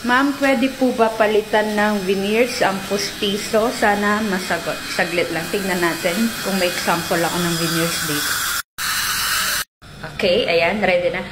Ma'am, pwede po ba palitan ng veneers ang pustiso? Sana masagot. Saglit lang. Tignan natin kung may example ako ng veneers dito. Okay, ayan. Ready na.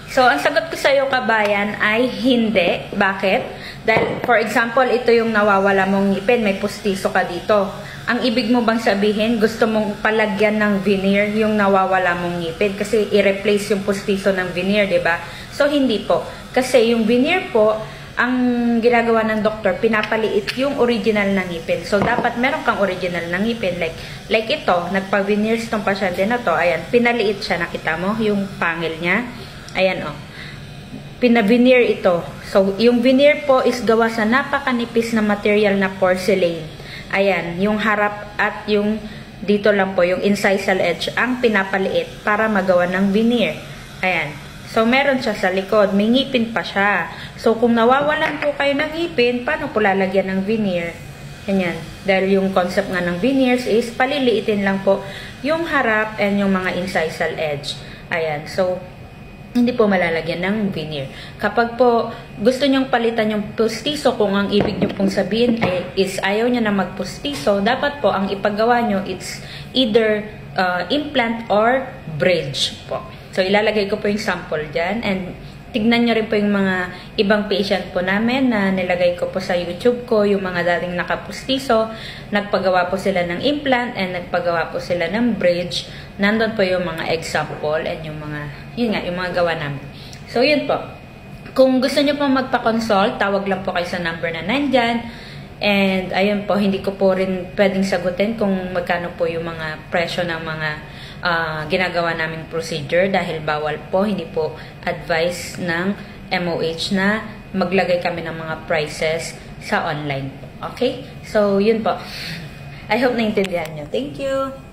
So, ang sagot ko sa iyo, kabayan, ay hindi. Bakit? Dahil, for example, ito yung nawawala mong ngipin. May pustiso ka dito. Ang ibig mo bang sabihin, gusto mong palagyan ng veneer yung nawawala mong ngipin? Kasi i-replace yung pustiso ng veneer, diba? So, hindi po. Kasi yung veneer po, ang ginagawa ng doktor, pinapaliit yung original na ngipin. So, dapat meron kang original na ngipin. Like ito, nagpa-veneers tong pasyente na to. Ayan, pinaliit siya. Nakita mo yung pangil niya? Ayan, oh. Pina-veneer ito. So, yung veneer po is gawa sa napakanipis na material na porcelain. Ayan, yung harap at yung dito lang po, yung incisal edge, ang pinapaliit para magawa ng veneer. Ayan. So, meron siya sa likod. May ngipin pa siya. So, kung nawawalan po kayo ng ngipin, paano po lalagyan ng veneer? Ganyan. Dahil yung concept nga ng veneers is paliliitin lang po yung harap and yung mga incisal edge. Ayan. So, hindi po malalagyan ng veneer. Kapag po gusto nyong palitan yung pustiso, kung ang ibig nyo pong sabihin is ayaw nyo na magpustiso, dapat po ang ipagawa nyo, it's either implant or bridge po. So, ilalagay ko po yung sample dyan. And, tignan nyo rin po yung mga ibang patient po namin na nilagay ko po sa YouTube ko, yung mga dating nakapustiso. Nagpagawa po sila ng implant and nagpagawa po sila ng bridge. Nandun po yung mga example and yung mga, yun nga, yung mga gawa namin. So, yun po. Kung gusto nyo po magpa-consult, tawag lang po kayo sa number na nandyan. And, ayun po, hindi ko po rin pwedeng sagutin kung magkano po yung mga presyo ng mga ginagawa naming procedure dahil bawal po, hindi po advice ng MOH na maglagay kami ng mga prices sa online. Okay? So, yun po. I hope naintindihan nyo. Thank you!